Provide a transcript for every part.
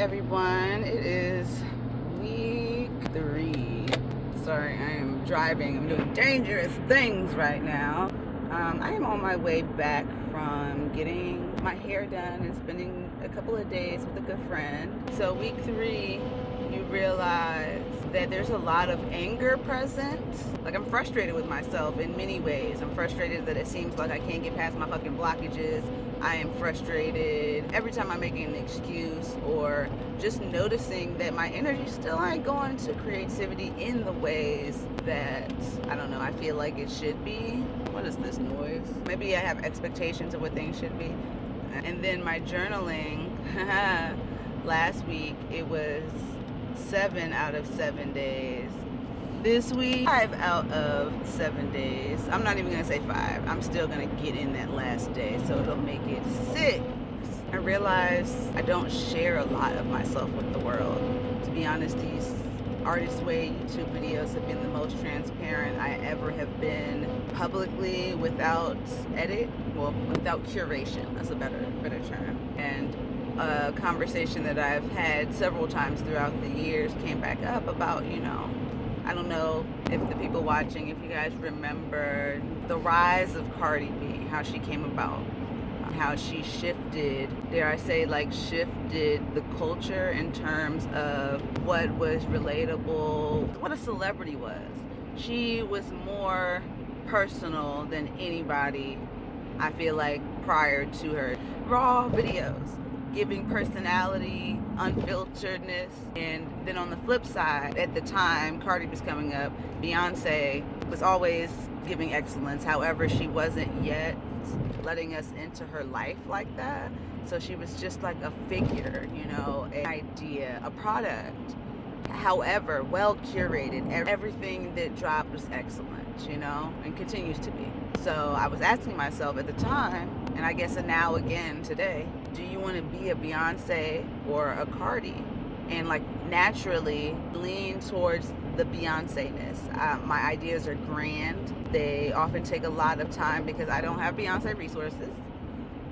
everyone. It is week 3. Sorry, I am driving. I'm doing dangerous things right now. I am on my way back from getting my hair done and spending a couple of days with a good friend. So week 3, you realize that there's a lot of anger present. Like, I'm frustrated with myself in many ways. I'm frustrated that it seems like I can't get past my fucking blockages. I am frustrated every time I'm making an excuse, or just noticing that my energy still ain't going to creativity in the ways that, I don't know, I feel like it should be. What is this noise? Maybe I have expectations of what things should be. And then my journaling, last week it was 7 out of 7 days. This week, 5 out of 7 days. I'm not even gonna say 5. I'm still gonna get in that last day, so it'll make it 6. I realized I don't share a lot of myself with the world. To be honest, these Artist Way YouTube videos have been the most transparent I ever have been publicly, without edit, well, without curation. That's a better term. And a conversation that I've had several times throughout the years came back up about, I don't know if the people watching, if you guys remember the rise of Cardi B, how she came about, how she shifted, dare I say, shifted the culture in terms of what was relatable, what a celebrity was. She was more personal than anybody, I feel like, prior to her. Raw videos, giving personality, unfilteredness. And then on the flip side, at the time Cardi was coming up, Beyonce was always giving excellence. However, she wasn't yet letting us into her life like that. So she was just like a figure, an idea, a product. However, well curated. Everything that dropped was excellent, and continues to be. So I was asking myself at the time, and I guess now again today, do you want to be a Beyonce or a Cardi? And naturally lean towards the Beyonce-ness. My ideas are grand. They often take a lot of time because I don't have Beyonce resources.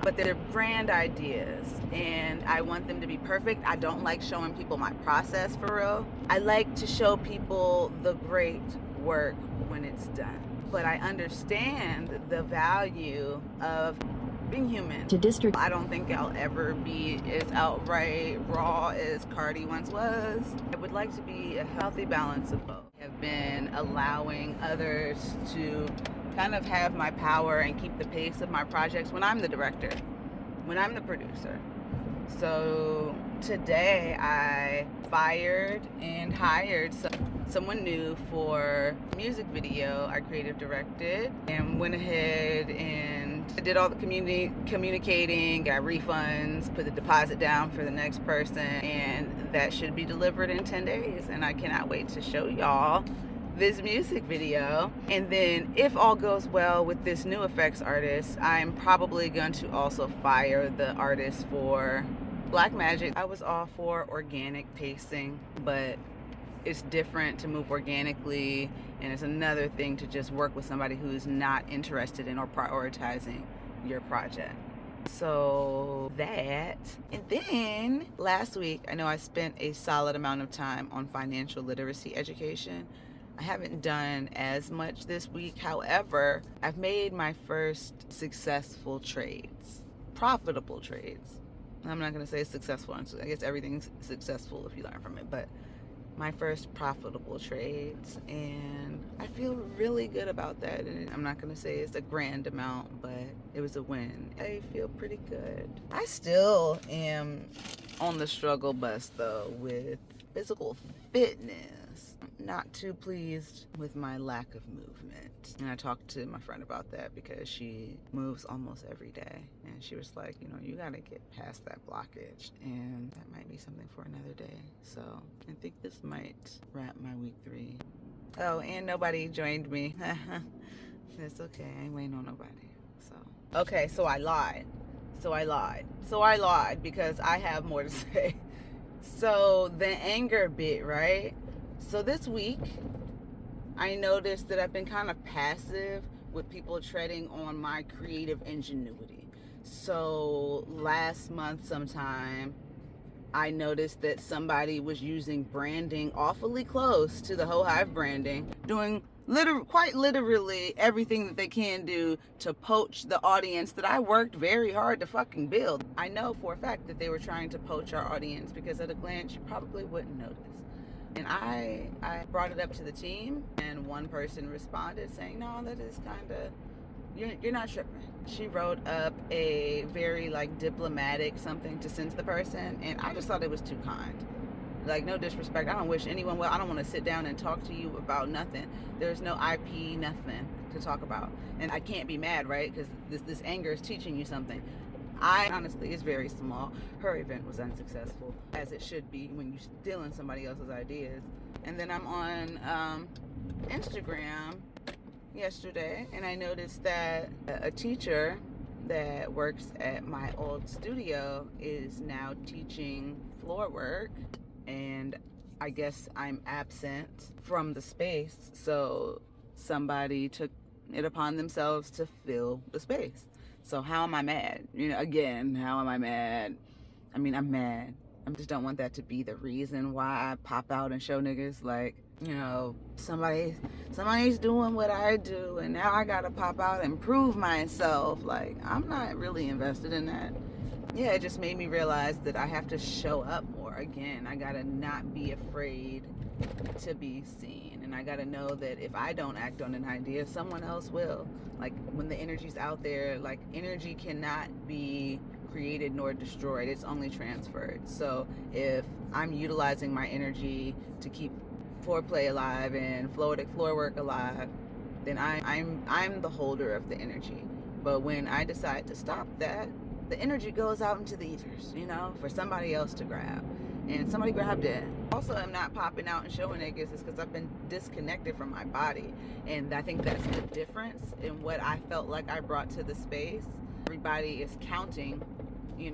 But they're grand ideas, and I want them to be perfect. I don't like showing people my process for real. I like to show people the great work when it's done. But I understand the value of being human. I don't think I'll ever be as outright raw as Cardi once was. I would like to be a healthy balance of both. I've been allowing others to kind of have my power and keep the pace of my projects when I'm the director, when I'm the producer. So today I fired and hired someone new for music video. I creative directed and went ahead and did all the communicating, got refunds, put the deposit down for the next person, and that should be delivered in 10 days. And I cannot wait to show y'all this music video. And then if all goes well with this new effects artist, I'm probably going to also fire the artist for Black Magic. I was all for organic pacing, but it's different to move organically, and it's another thing to just work with somebody who's not interested in or prioritizing your project. So that, and then last week, I know I spent a solid amount of time on financial literacy education. I haven't done as much this week. However, I've made my first successful trades, profitable trades. I'm not going to say successful. I guess everything's successful if you learn from it, but my first profitable trades, and I feel really good about that. And I'm not going to say it's a grand amount, but it was a win. I feel pretty good. I still am on the struggle bus though with physical fitness. Not too pleased with my lack of movement. And I talked to my friend about that because she moves almost every day. And she was like, you gotta get past that blockage. And that might be something for another day. So I think this might wrap my week 3. Oh, and nobody joined me. That's okay, I ain't waiting on nobody. Okay, so I lied because I have more to say. So the anger bit, right? So this week, I noticed that I've been kind of passive with people treading on my creative ingenuity. So last month sometime, I noticed that somebody was using branding awfully close to the Whole Hive branding, doing quite literally everything that they can do to poach the audience that I worked very hard to fucking build. I know for a fact that they were trying to poach our audience because at a glance you probably wouldn't notice. And I brought it up to the team, and one person responded saying, no, that is kind of, you're not tripping. She wrote up a very like diplomatic something to send to the person, and I just thought it was too kind. Like, no disrespect, I don't wish anyone well. I don't want to sit down and talk to you about nothing. There's no IP, nothing to talk about, and I can't be mad, right? Because this anger is teaching you something. I honestly, it's very small. Her event was unsuccessful, as it should be when you're stealing somebody else's ideas. And then I'm on Instagram yesterday, and I noticed that a teacher that works at my old studio is now teaching floor work, and I guess I'm absent from the space, so somebody took it upon themselves to fill the space. So how am I mad? Again, how am I mad? I mean, I'm mad. I just don't want that to be the reason why I pop out and show niggas like, somebody's doing what I do, and now I gotta pop out and prove myself. Like, I'm not really invested in that. Yeah, it just made me realize that I have to show up more. Again, I gotta not be afraid to be seen, and I gotta know that if I don't act on an idea, someone else will. Like, when the energy's out there, like, energy cannot be created nor destroyed, it's only transferred. So if I'm utilizing my energy to keep foreplay alive and floor work alive, then I'm the holder of the energy. But when I decide to stop that, the energy goes out into the ethers, for somebody else to grab. And somebody grabbed it. Also, I'm not popping out and showing niggas is because I've been disconnected from my body. And I think that's the difference in what I felt like I brought to the space. Everybody is counting, you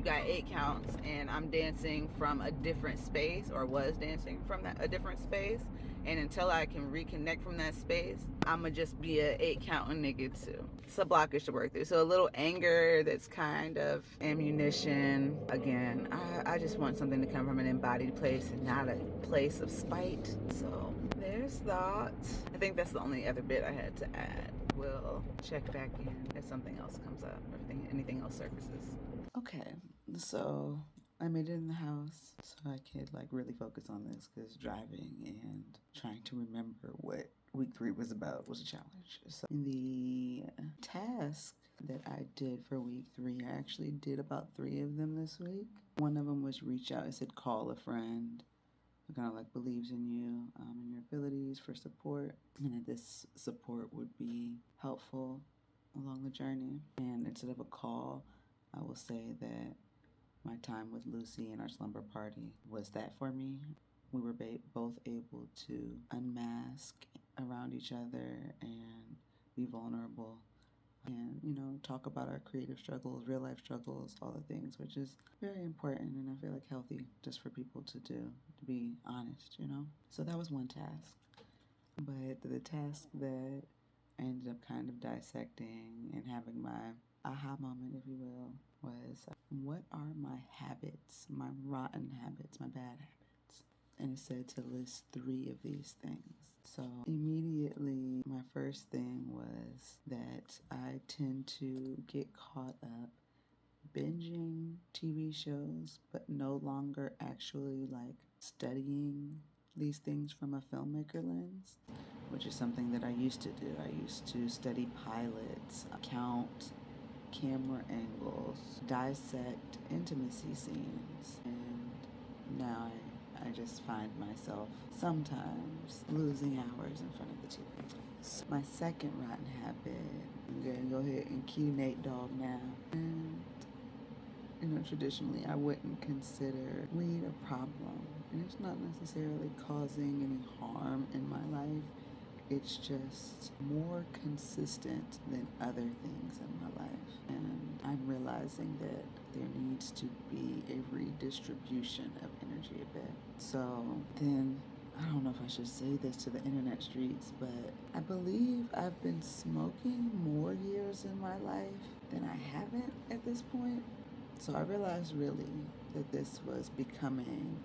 got 8 counts, and I'm dancing from a different space, or was dancing from a different space. And until I can reconnect from that space, I'ma just be a 8 counting nigga too. It's a blockage to work through. So a little anger that's kind of ammunition. Again, I just want something to come from an embodied place and not a place of spite. So there's that. I think that's the only other bit I had to add. We'll check back in if something else comes up, or anything else surfaces. Okay, so I made it in the house so I could really focus on this, because driving and trying to remember what week 3 was about was a challenge. So the task that I did for week 3, I actually did about 3 of them this week. One of them was reach out. It said call a friend who kind of believes in you and your abilities for support, and that this support would be helpful along the journey. And instead of a call, I will say that my time with Lucy and our slumber party was that for me. We were both able to unmask around each other and be vulnerable and, talk about our creative struggles, real life struggles, all the things, which is very important and I feel like healthy just for people to do, to be honest. So that was one task. But the task that I ended up kind of dissecting and having my aha moment, if you will, was what are my habits, my rotten habits, my bad habits? And it said to list 3 of these things. So immediately, my first thing was that I tend to get caught up binging TV shows, but no longer actually studying these things from a filmmaker lens, which is something that I used to do. I used to study pilots, count camera angles, dissect intimacy scenes, and now I just find myself sometimes losing hours in front of the TV. So my second rotten habit, I'm gonna go ahead and cue Nate Dogg now. And traditionally I wouldn't consider weed a problem, and it's not necessarily causing any harm in my life. It's just more consistent than other things in my life. And I'm realizing that there needs to be a redistribution of energy a bit. So then, I don't know if I should say this to the internet streets, but I believe I've been smoking more years in my life than I haven't at this point. So I realized really that this was becoming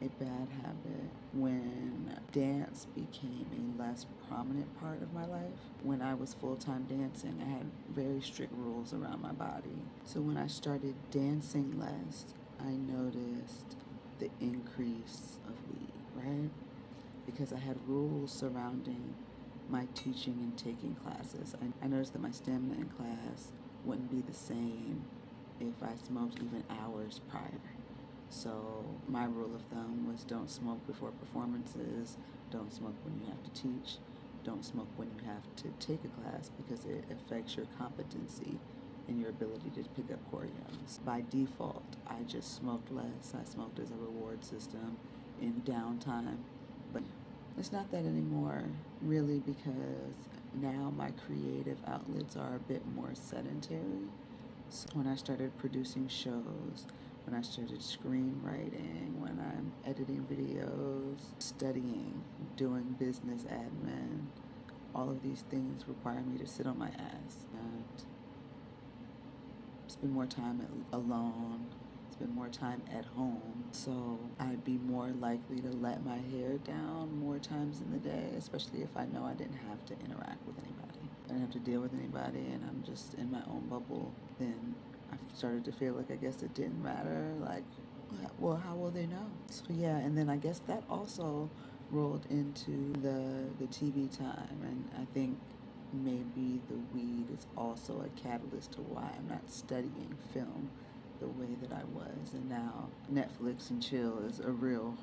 a bad habit when dance became a less prominent part of my life. When I was full-time dancing, I had very strict rules around my body. So when I started dancing less, I noticed the increase of weed, right? Because I had rules surrounding my teaching and taking classes. I noticed that my stamina in class wouldn't be the same if I smoked even hours prior. So my rule of thumb was don't smoke before performances, don't smoke when you have to teach, don't smoke when you have to take a class because it affects your competency and your ability to pick up choreos. By default, I just smoked less. I smoked as a reward system in downtime. But it's not that anymore, really, because now my creative outlets are a bit more sedentary. So when I started producing shows, when I started screenwriting, when I'm editing videos, studying, doing business admin, all of these things require me to sit on my ass and spend more time alone, spend more time at home. So I'd be more likely to let my hair down more times in the day, especially if I know I didn't have to interact with anybody. I didn't have to deal with anybody and I'm just in my own bubble. Then I started to feel like I guess it didn't matter. Like, well, how will they know? So yeah, and then I guess that also rolled into the TV time, and I think maybe the weed is also a catalyst to why I'm not studying film the way that I was, and now Netflix and chill is a real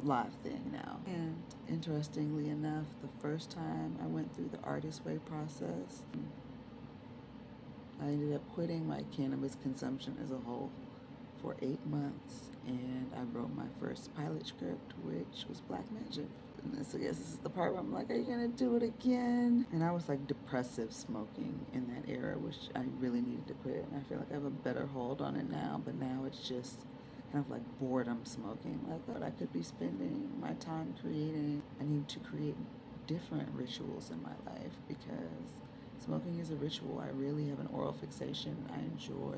live thing now. And interestingly enough, the first time I went through the artist way process, I ended up quitting my cannabis consumption as a whole for 8 months, and I wrote my first pilot script, which was Black Magic. And I guess this is the part where I'm like, are you gonna do it again? And I was like depressive smoking in that era, which I really needed to quit. And I feel like I have a better hold on it now, but now it's just kind of like boredom smoking. Like what I could be spending my time creating. I need to create different rituals in my life because smoking is a ritual. I really have an oral fixation. I enjoy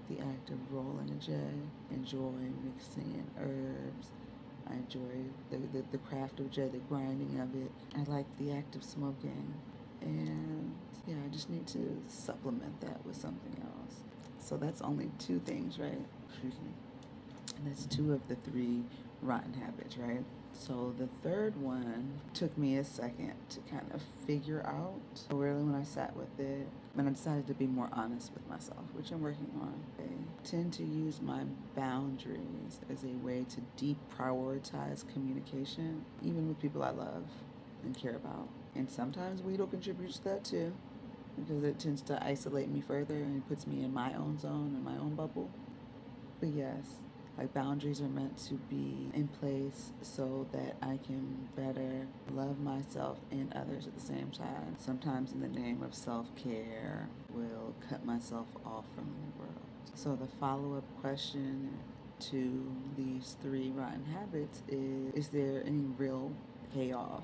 the act of rolling a J, enjoy mixing in herbs. I enjoy the craft of J, the grinding of it. I like the act of smoking. And yeah, I just need to supplement that with something else. So that's only 2 things, right? Excuse me. And that's 2 of the 3 rotten habits, right? So the third one took me a second to kind of figure out. So really when I sat with it, and I decided to be more honest with myself, which I'm working on. I tend to use my boundaries as a way to deprioritize communication, even with people I love and care about. And sometimes weed will contribute to that too, because it tends to isolate me further and puts me in my own zone, in my own bubble. But yes, like boundaries are meant to be in place so that I can better love myself and others at the same time. Sometimes in the name of self-care, will cut myself off from the world. So the follow-up question to these 3 rotten habits is there any real payoff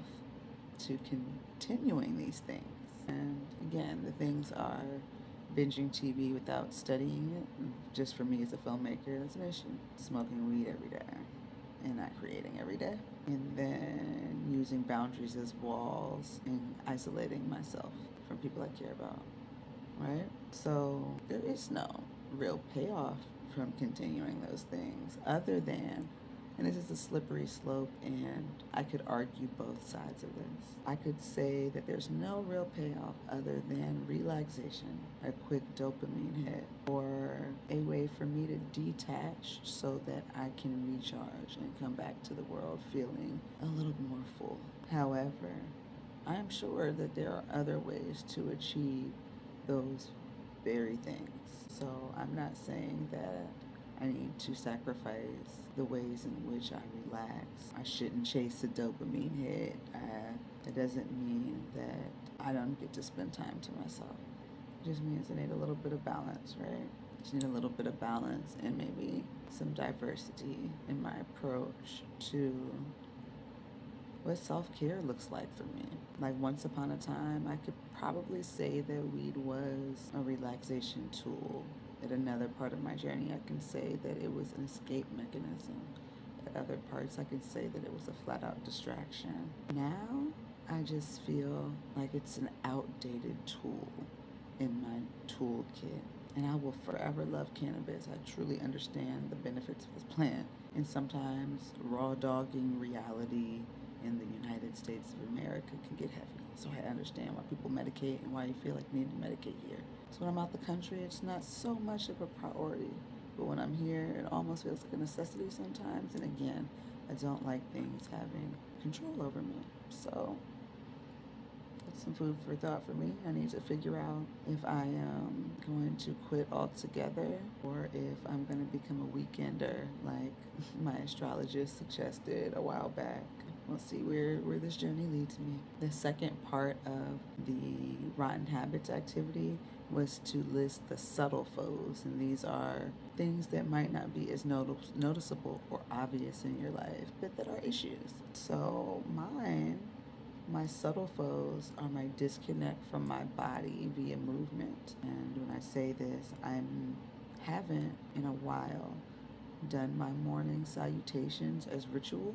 to continuing these things? And again, the things are binging TV without studying it. Just for me as a filmmaker, that's an issue. Smoking weed every day and not creating every day. And then using boundaries as walls and isolating myself from people I care about, right? So there is no real payoff from continuing those things other than, and this is a slippery slope, and I could argue both sides of this. I could say that there's no real payoff other than relaxation, a quick dopamine hit, or a way for me to detach so that I can recharge and come back to the world feeling a little more full. However, I'm sure that there are other ways to achieve those very things. So I'm not saying that I need to sacrifice the ways in which I relax. I shouldn't chase a dopamine hit. It doesn't mean that I don't get to spend time to myself. It just means I need a little bit of balance, right? Just need a little bit of balance and maybe some diversity in my approach to what self-care looks like for me. Like once upon a time, I could probably say that weed was a relaxation tool At another part of my journey, I can say that it was an escape mechanism. At other parts, I can say that it was a flat out distraction. Now, I just feel like it's an outdated tool in my toolkit. And I will forever love cannabis. I truly understand the benefits of this plant. And sometimes raw dogging reality in the United States of America can get heavy. So I understand why people medicate and why you feel like you need to medicate here. So when I'm out the country, it's not so much of a priority. But when I'm here, it almost feels like a necessity sometimes. And again, I don't like things having control over me. So it's some food for thought for me. I need to figure out if I am going to quit altogether or if I'm going to become a weekender like my astrologist suggested a while back. We'll see where this journey leads me. The second part of the Rotten Habits activity was to list the subtle foes, and these are things that might not be as noticeable or obvious in your life, but that are issues. So my subtle foes are my disconnect from my body via movement. And when I say this, I haven't in a while done my morning salutations as ritual.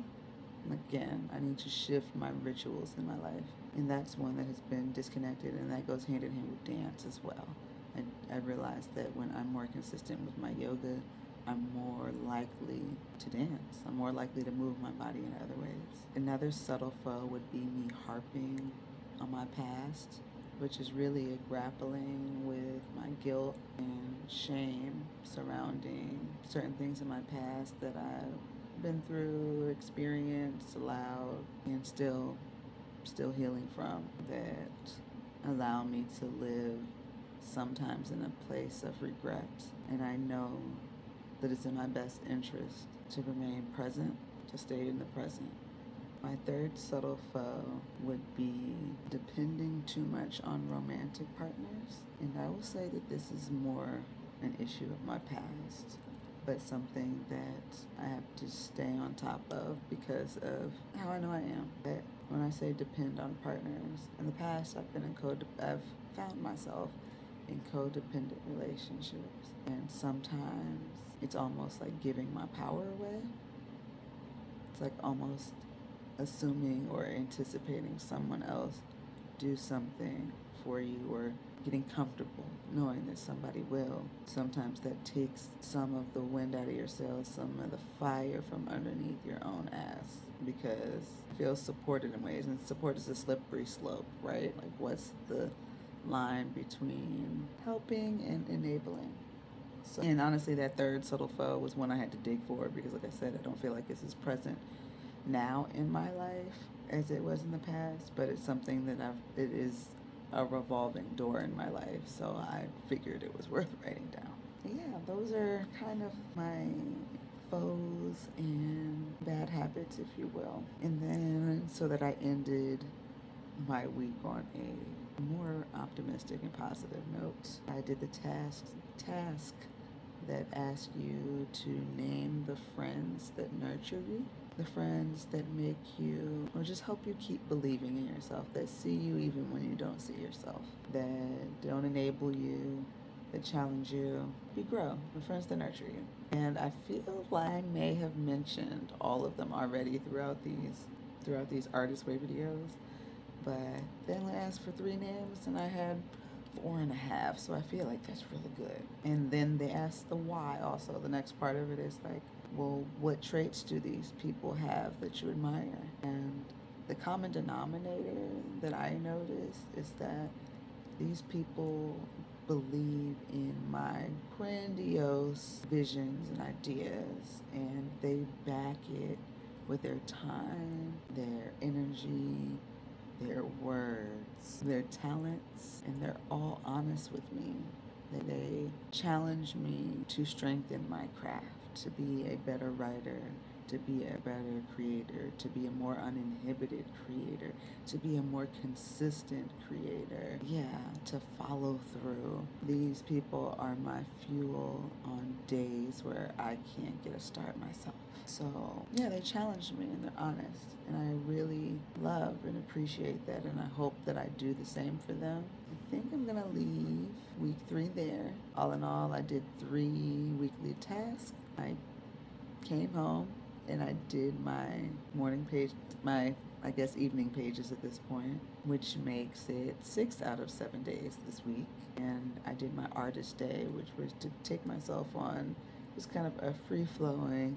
Again, I need to shift my rituals in my life. And that's one that has been disconnected, and that goes hand in hand with dance as well. I realized that when I'm more consistent with my yoga, I'm more likely to dance. I'm more likely to move my body in other ways. Another subtle foe would be me harping on my past, which is really a grappling with my guilt and shame surrounding certain things in my past that I've been through, experienced, allowed, and still healing from, that allow me to live sometimes in a place of regret. And I know that it's in my best interest to remain present, to stay in the present. My third subtle foe would be depending too much on romantic partners. And I will say that this is more an issue of my past, but something that I have to stay on top of because of how I know I am. That when I say depend on partners, in the past I've found myself in codependent relationships, and sometimes it's almost like giving my power away. It's like almost assuming or anticipating someone else do something for you, or getting comfortable knowing that somebody will. Sometimes that takes some of the wind out of your sails, some of the fire from underneath your own ass, because it feels supported in ways, and support is a slippery slope, right? Like, what's the line between helping and enabling? So, and honestly, that third subtle foe was one I had to dig for, because like I said, I don't feel like this is present now in my life as it was in the past, but it's something that it is a revolving door in my life, so I figured it was worth writing down. Yeah, those are kind of my foes and bad habits, if you will. And then, so that I ended my week on a more optimistic and positive note, I did the task that asks you to name the friends that nurture you, the friends that make you, or just help you keep believing in yourself, that see you even when you don't see yourself, that don't enable you, that challenge you, you grow, the friends that nurture you. And I feel like I may have mentioned all of them already throughout these Artist Way videos, but they only asked for 3 names, and I had 4.5, so I feel like that's really good. And then they asked the why also. The next part of it is like, well, what traits do these people have that you admire? And the common denominator that I noticed is that these people believe in my grandiose visions and ideas, and they back it with their time, their energy, their words, their talents, and they're all honest with me. They challenge me to strengthen my craft, to be a better writer, to be a better creator, to be a more uninhibited creator, to be a more consistent creator. Yeah, to follow through. These people are my fuel on days where I can't get a start myself. So, yeah, they challenge me and they're honest. And I really love and appreciate that. And I hope that I do the same for them. think I'm gonna leave week 3 there. All in all, I did 3 weekly tasks. I came home and I did my morning page, my I guess evening pages at this point, which makes it 6 out of 7 days this week. And I did my artist day, which was to take myself on just kind of a free-flowing,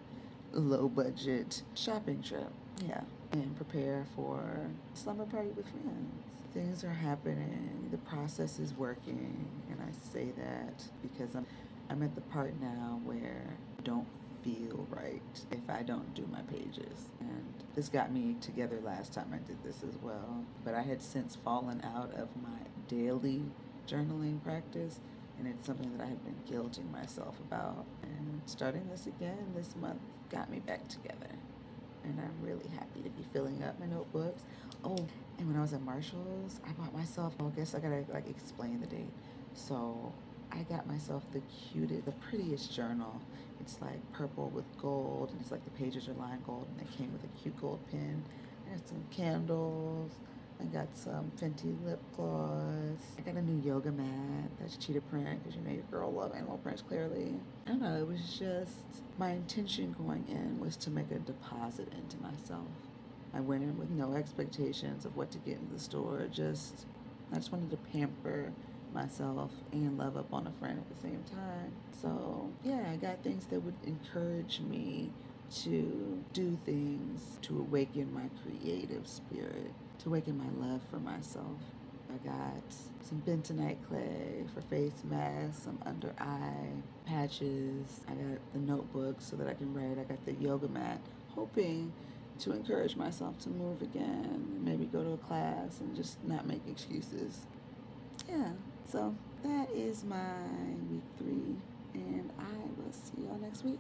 low-budget shopping trip. Yeah, and prepare for a slumber party with friends. Things are happening. The process is working, and I say that because I'm at the part now where I don't feel right if I don't do my pages. And this got me together last time I did this as well. But I had since fallen out of my daily journaling practice, and it's something that I had been guilting myself about. And starting this again this month got me back together. And I'm really happy to be filling up my notebooks. Oh, and when I was at Marshall's, I bought myself, I guess I gotta like explain the date. So I got myself the cutest, the prettiest journal. It's like purple with gold, and it's like the pages are lined gold, and it came with a cute gold pen. I got some candles. I got some Fenty lip gloss. I got a new yoga mat that's cheetah print, because you know your girl love animal prints clearly. I don't know, it was just, my intention going in was to make a deposit into myself. I went in with no expectations of what to get in the store. I just wanted to pamper myself and love up on a friend at the same time. So yeah, I got things that would encourage me to do things to awaken my creative spirit, to awaken my love for myself. I got some bentonite clay for face masks, some under eye patches. I got the notebook so that I can write. I got the yoga mat, hoping to encourage myself to move again, maybe go to a class and just not make excuses. Yeah, so that is my week 3, and I will see y'all next week.